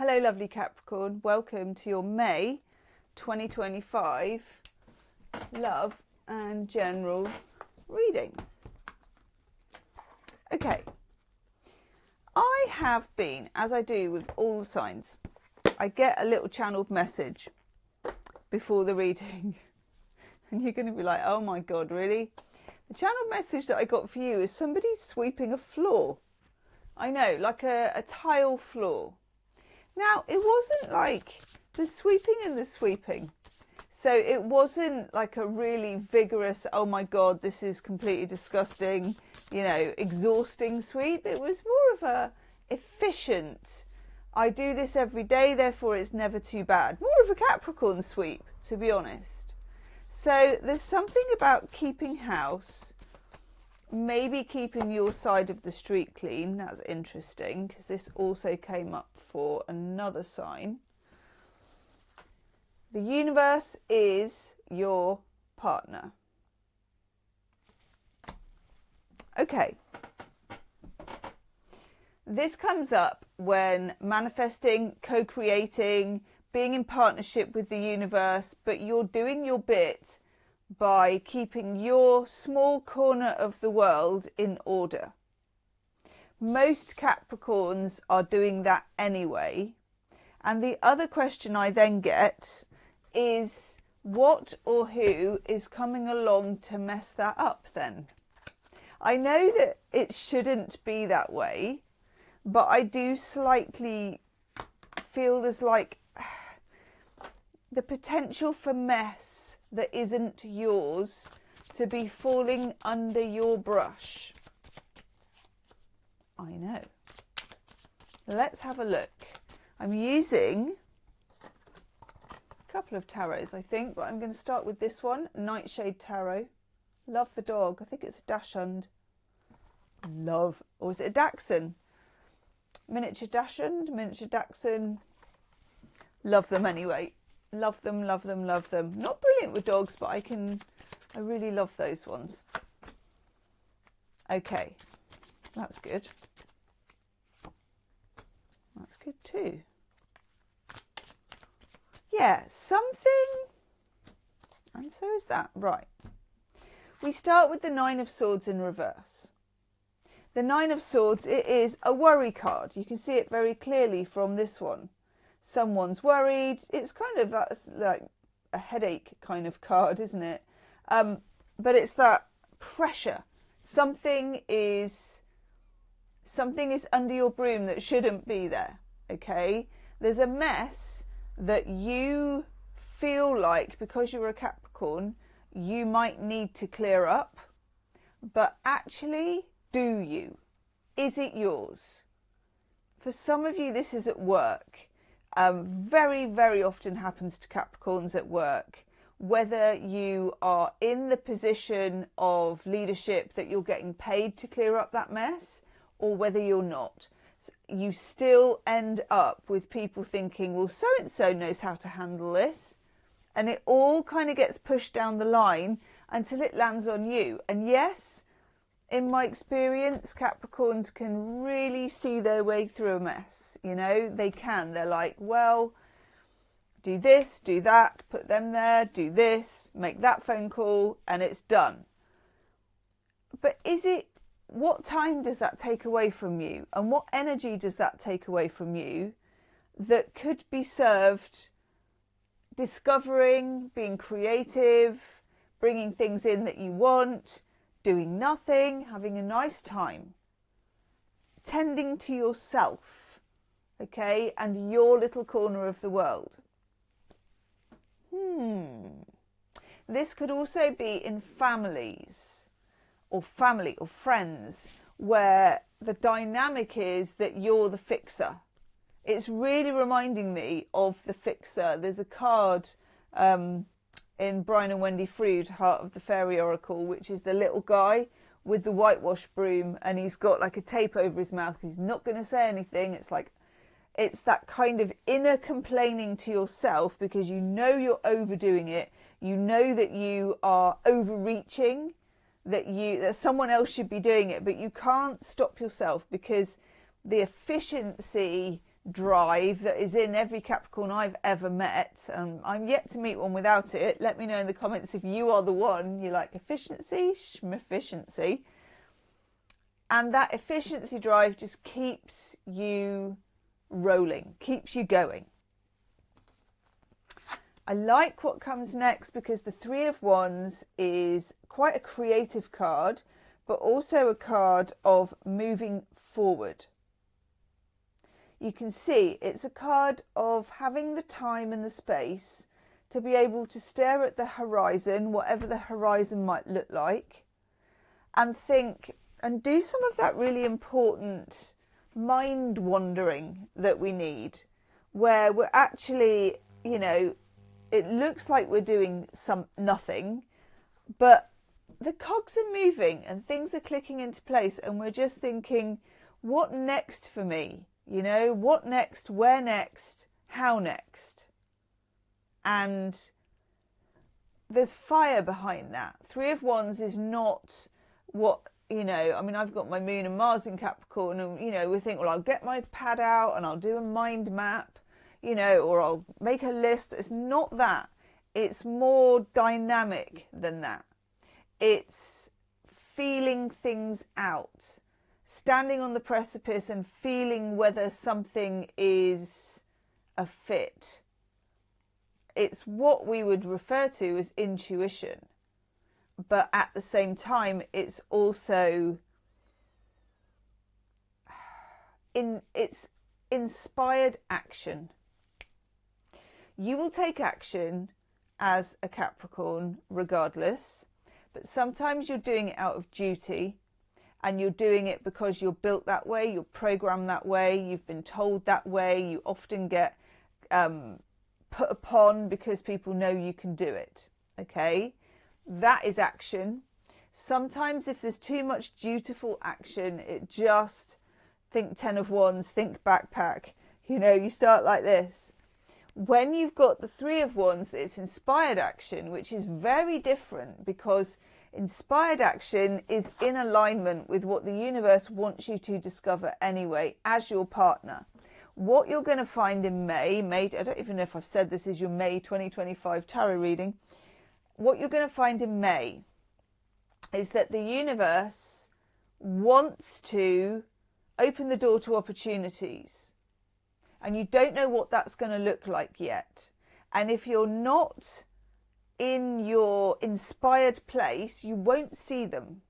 Hello lovely Capricorn, welcome to your May 2025 love and general reading. Okay, I have been, as I do with all the signs, I get a little channeled message before the reading and you're going to be like, oh my god, really? The channeled message that I got for you is somebody sweeping a floor. I know, like a tile floor. Now, it wasn't like the sweeping and the sweeping. So it wasn't like a really vigorous, oh my God, this is completely disgusting, you know, exhausting sweep. It was more of a efficient, I do this every day, therefore it's never too bad. More of a Capricorn sweep, to be honest. So there's something about keeping house, maybe keeping your side of the street clean. That's interesting because this also came up for another sign. The universe is your partner. Okay. This comes up when manifesting, co-creating, being in partnership with the universe, but you're doing your bit by keeping your small corner of the world in order. Most Capricorns are doing that anyway. And the other question I then get is, what or who is coming along to mess that up then? I know that it shouldn't be that way, but I do slightly feel there's like the potential for mess that isn't yours to be falling under your brush. I know. Let's have a look. I'm using a couple of tarots, I think, but I'm going to start with this one, Nightshade Tarot. Love the dog. I think it's a Dachshund. Love. Or is it a Dachshund? Miniature Dachshund, miniature Dachshund. Love them anyway. Love them, love them, love them. Not brilliant with dogs, but I really love those ones. Okay. That's good. That's good too. Yeah, something. And so is that. Right. We start with the Nine of Swords in reverse. The Nine of Swords, it is a worry card. You can see it very clearly from this one. Someone's worried. It's kind of like a headache kind of card, isn't it? But it's that pressure. Something is under your broom that shouldn't be there, okay? There's a mess that you feel like, because you're a Capricorn, you might need to clear up. But actually, do you? Is it yours? For some of you, this is at work. Very, very often happens to Capricorns at work. Whether you are in the position of leadership that you're getting paid to clear up that mess, or whether you're not, you still end up with people thinking, well, so-and-so knows how to handle this. And it all kind of gets pushed down the line until it lands on you. And yes, in my experience, Capricorns can really see their way through a mess. You know, they can. They're like, well, do this, do that, put them there, do this, make that phone call, and it's done. But is it, what time does that take away from you? And what energy does that take away from you that could be served discovering, being creative, bringing things in that you want, doing nothing, having a nice time, tending to yourself, okay, and your little corner of the world? This could also be in families or family or friends where the dynamic is that you're the fixer. It's really reminding me of the fixer. There's a card in Brian and Wendy Frood, Heart of the Fairy Oracle, which is the little guy with the whitewash broom, and he's got like a tape over his mouth. He's not going to say anything. It's like, it's that kind of inner complaining to yourself because you know you're overdoing it. You know that you are overreaching, that someone else should be doing it, but you can't stop yourself because the efficiency, drive that is in every Capricorn I've ever met. I'm yet to meet one without it. Let me know in the comments if you are the one. You like efficiency, efficiency. And that efficiency drive just keeps you rolling, keeps you going. I like what comes next because the Three of Wands is quite a creative card, but also a card of moving forward. You can see it's a card of having the time and the space to be able to stare at the horizon, whatever the horizon might look like, and think and do some of that really important mind wandering that we need, where we're actually, you know, it looks like we're doing nothing, but the cogs are moving and things are clicking into place, and we're just thinking, what next for me? You know, what next? Where next? How next? And there's fire behind that. Three of Wands is not what, you know, I mean, I've got my Moon and Mars in Capricorn, and, you know, we think, well, I'll get my pad out and I'll do a mind map, you know, or I'll make a list. It's not that. It's more dynamic than that. It's feeling things out, standing on the precipice and feeling whether something is a fit. It's what we would refer to as intuition, but at the same time, it's also it's inspired action. You will take action as a Capricorn regardless, but sometimes you're doing it out of duty, and you're doing it because you're built that way, you're programmed that way, you've been told that way. You often get put upon because people know you can do it. Okay, that is action. Sometimes if there's too much dutiful action, it just, think Ten of Wands, think backpack, you know, you start like this. When you've got the Three of Wands, it's inspired action, which is very different, because inspired action is in alignment with what the universe wants you to discover anyway as your partner. What you're going to find in May, I don't even know if I've said this is your May 2025 tarot reading. What you're going to find in May is that the universe wants to open the door to opportunities. And you don't know what that's going to look like yet. And if you're not in your inspired place, you won't see them.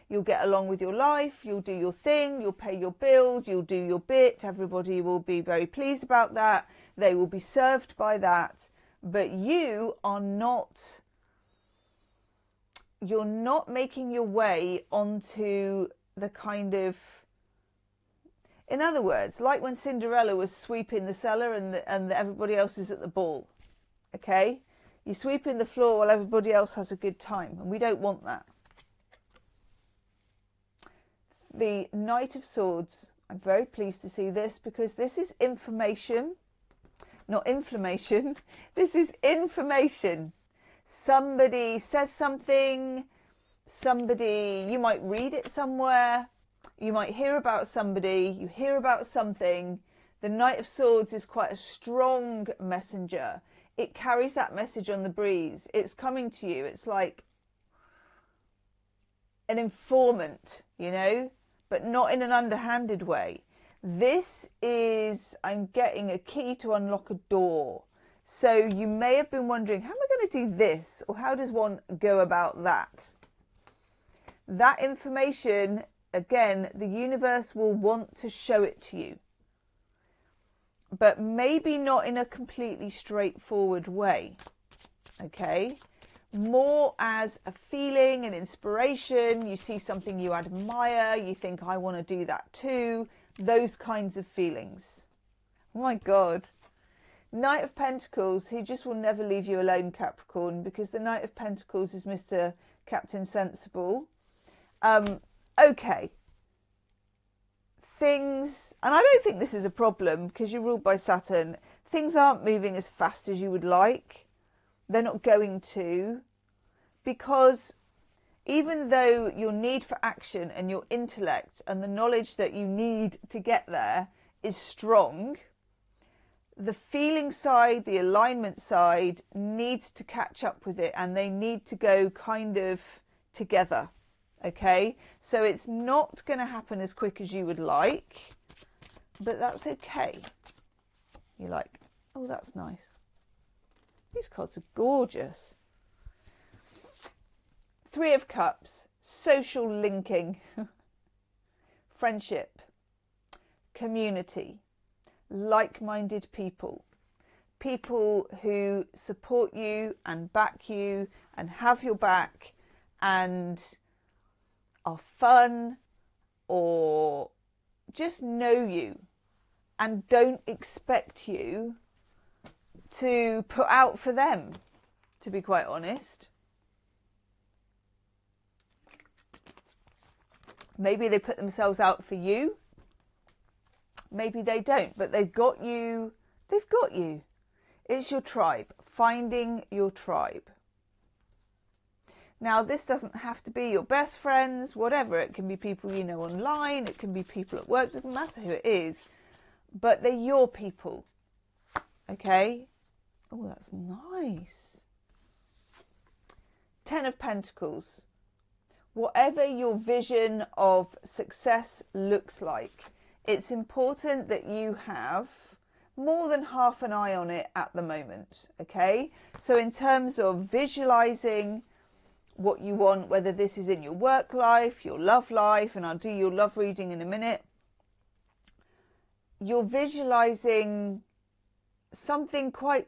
You'll get along with your life, you'll do your thing, you'll pay your bills, you'll do your bit. Everybody will be very pleased about that. They will be served by that. But you are not, you're not making your way onto the kind of, in other words, like when Cinderella was sweeping the cellar and everybody else is at the ball, okay? You sweep in the floor while everybody else has a good time, and we don't want that. The Knight of Swords, I'm very pleased to see this, because this is information, not inflammation. This is information. Somebody says something, you might read it somewhere. You might hear about somebody, you hear about something. The Knight of Swords is quite a strong messenger. It carries that message on the breeze. It's coming to you. It's like an informant, you know, but not in an underhanded way. This is, I'm getting a key to unlock a door. So you may have been wondering, how am I going to do this? Or how does one go about that? That information, again, the universe will want to show it to you, but maybe not in a completely straightforward way, okay? More as a feeling, an inspiration. You see something you admire, you think, I want to do that too. Those kinds of feelings. Oh my God. Knight of Pentacles, who just will never leave you alone, Capricorn, because the Knight of Pentacles is Mr. Captain Sensible. Okay. Things, and I don't think this is a problem because you're ruled by Saturn. Things aren't moving as fast as you would like. They're not going to, because even though your need for action and your intellect and the knowledge that you need to get there is strong. The feeling side, the alignment side needs to catch up with it, and they need to go kind of together. Okay, so it's not going to happen as quick as you would like, but that's okay. You're like, oh, that's nice. These cards are gorgeous. Three of Cups, social linking, friendship, community, like-minded people, people who support you and back you and have your back and are fun or just know you and don't expect you to put out for them, to be quite honest. Maybe they put themselves out for you. Maybe they don't, but they've got you. They've got you. It's your tribe. Finding your tribe. Now, this doesn't have to be your best friends, whatever. It can be people you know online. It can be people at work. It doesn't matter who it is. But they're your people. Okay? Oh, that's nice. 10 of Pentacles. Whatever your vision of success looks like, it's important that you have more than half an eye on it at the moment. Okay? So in terms of visualizing what you want, whether this is in your work life, your love life, and I'll do your love reading in a minute, you're visualizing something quite,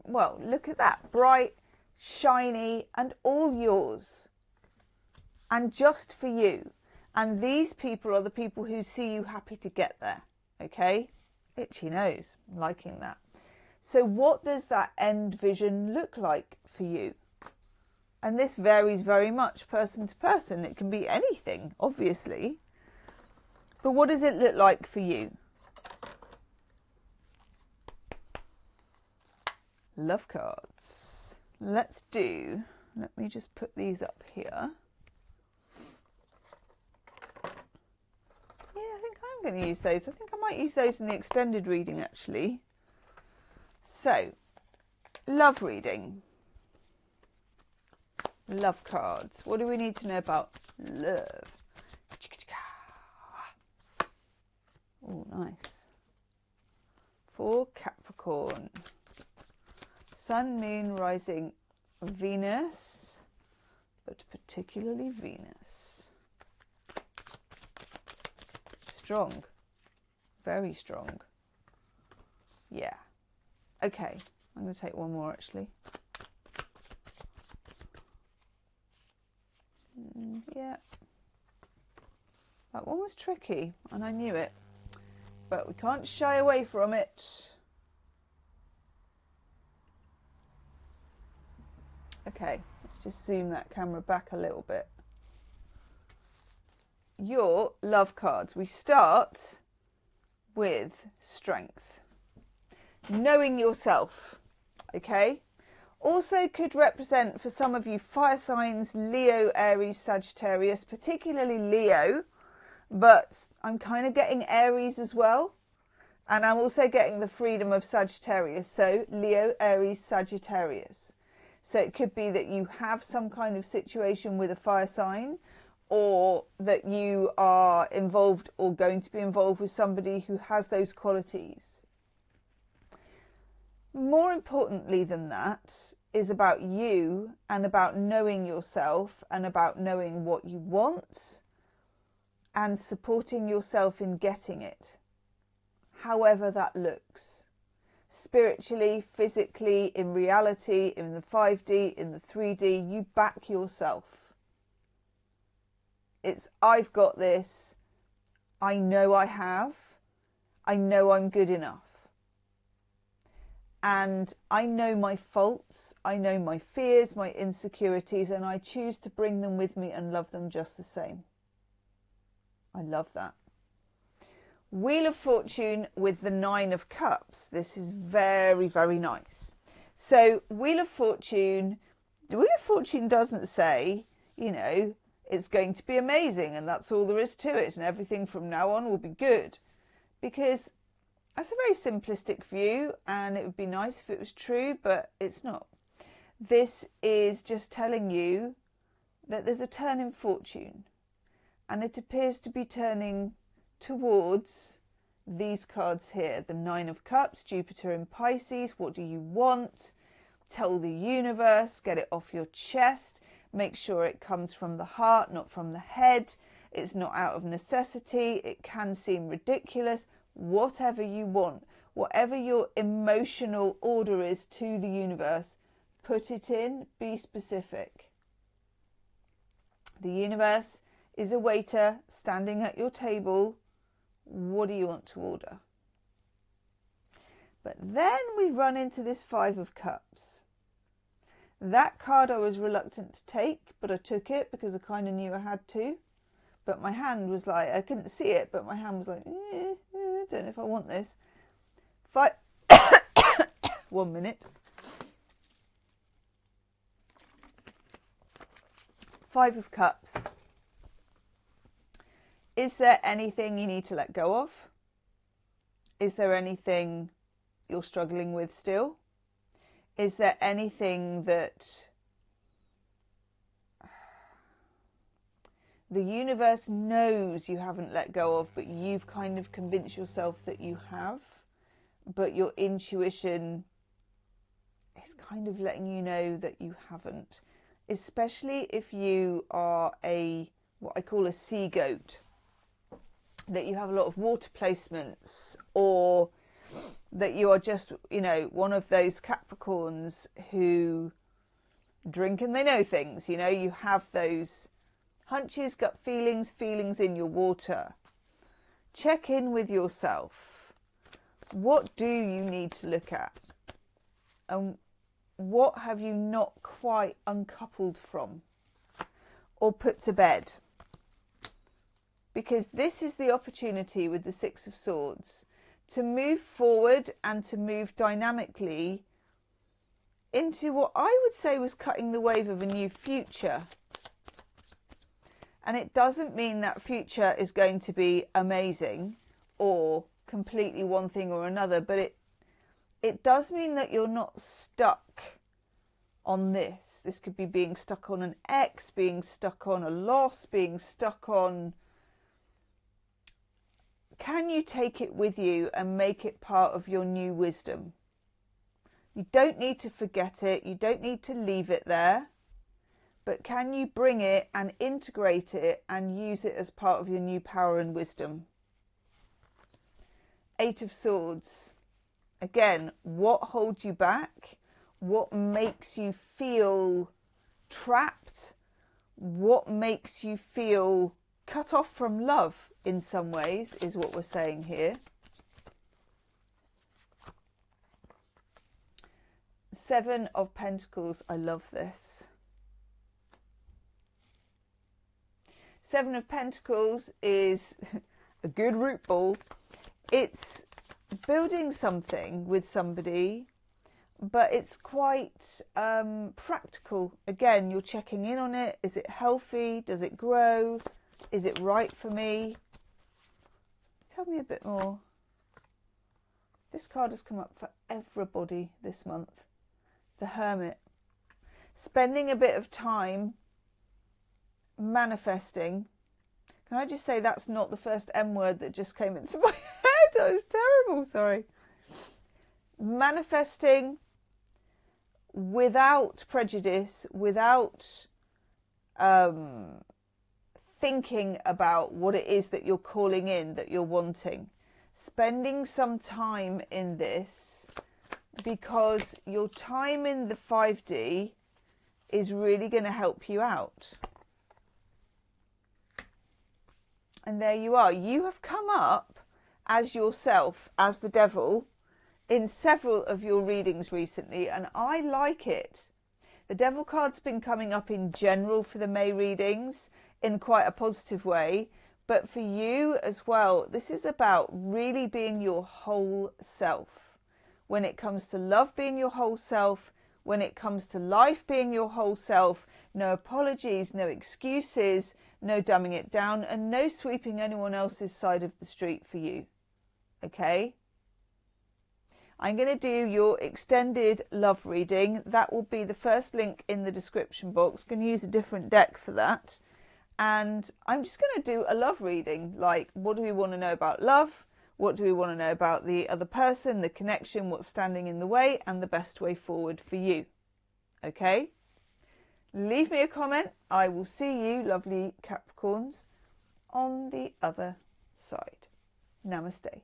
well, look at that, bright, shiny, and all yours, and just for you. And these people are the people who see you happy to get there. Okay? Itchy nose, I'm liking that. So what does that end vision look like for you? And this varies very much person to person. It can be anything, obviously. But what does it look like for you? Love cards. Let me just put these up here. Yeah, I think I'm going to use those. I think I might use those in the extended reading, actually. So, love reading. Love cards. What do we need to know about love? Oh, nice. For Capricorn. Sun, Moon, Rising, Venus. But particularly Venus. Strong. Very strong. Yeah. Okay. I'm going to take one more, actually. Yeah, that one was tricky and I knew it, but we can't shy away from it. Okay, let's just zoom that camera back a little bit. Your love cards. We start with strength, knowing yourself. Okay. Also could represent for some of you fire signs, Leo, Aries, Sagittarius, particularly Leo, but I'm kind of getting Aries as well. And I'm also getting the freedom of Sagittarius. So Leo, Aries, Sagittarius. So it could be that you have some kind of situation with a fire sign, or that you are involved or going to be involved with somebody who has those qualities. More importantly than that is about you and about knowing yourself and about knowing what you want and supporting yourself in getting it, however that looks. Spiritually, physically, in reality, in the 5D, in the 3D, you back yourself. It's, I've got this, I know I have, I know I'm good enough. And I know my faults, I know my fears, my insecurities, and I choose to bring them with me and love them just the same. I love that. Wheel of Fortune with the 9 of Cups. This is very, very nice. So Wheel of Fortune, the Wheel of Fortune doesn't say, you know, it's going to be amazing and that's all there is to it and everything from now on will be good. because that's a very simplistic view and it would be nice if it was true, but it's not. This is just telling you that there's a turn in fortune, and it appears to be turning towards these cards here. The Nine of Cups, Jupiter in Pisces. What do you want? Tell the universe, get it off your chest. Make sure it comes from the heart, not from the head. It's not out of necessity. It can seem ridiculous. Whatever you want, whatever your emotional order is to the universe, put it in, be specific. The universe is a waiter standing at your table. What do you want to order? But then we run into this Five of Cups. That card I was reluctant to take, but I took it because I kind of knew I had to. But my hand was like, I couldn't see it, but my hand was like, I don't know if I want this. 1 minute. Five of Cups. Is there anything you need to let go of? Is there anything you're struggling with still? Is there anything that the universe knows you haven't let go of, but you've kind of convinced yourself that you have, but your intuition is kind of letting you know that you haven't? Especially if you are what I call a sea goat, that you have a lot of water placements, or that you are just, one of those Capricorns who drink and they know things. You have those hunches, gut feelings in your water. Check in with yourself. What do you need to look at? And what have you not quite uncoupled from or put to bed? Because this is the opportunity with the Six of Swords to move forward and to move dynamically into what I would say was cutting the wave of a new future. And it doesn't mean that future is going to be amazing or completely one thing or another, but it does mean that you're not stuck on this. This could be being stuck on an ex, being stuck on a loss, being stuck on... Can you take it with you and make it part of your new wisdom? You don't need to forget it. You don't need to leave it there. But can you bring it and integrate it and use it as part of your new power and wisdom? Eight of Swords. Again, what holds you back? What makes you feel trapped? What makes you feel cut off from love in some ways is what we're saying here. Seven of Pentacles. I love this. Seven of Pentacles is a good root ball. It's building something with somebody, but it's quite practical. Again, you're checking in on it. Is it healthy? Does it grow? Is it right for me? Tell me a bit more. This card has come up for everybody this month. The Hermit. Spending a bit of time manifesting. Can I just say that's not the first M word that just came into my head? That was terrible, sorry. Manifesting without prejudice, without thinking about what it is that you're calling in, that you're wanting. Spending some time in this, because your time in the 5D is really going to help you out. And there you are. You have come up as yourself, as the devil, in several of your readings recently, and I like it. The devil card's been coming up in general for the May readings in quite a positive way, but for you as well, this is about really being your whole self. When it comes to love, being your whole self. When it comes to life, being your whole self. No apologies, no excuses, no dumbing it down, and no sweeping anyone else's side of the street for you. Okay. I'm going to do your extended love reading. That will be the first link in the description box. I'm going to use a different deck for that. And I'm just going to do a love reading. Like, what do we want to know about love? What do we want to know about the other person, the connection, what's standing in the way, and the best way forward for you. Okay? Leave me a comment. I will see you, lovely Capricorns, on the other side. Namaste.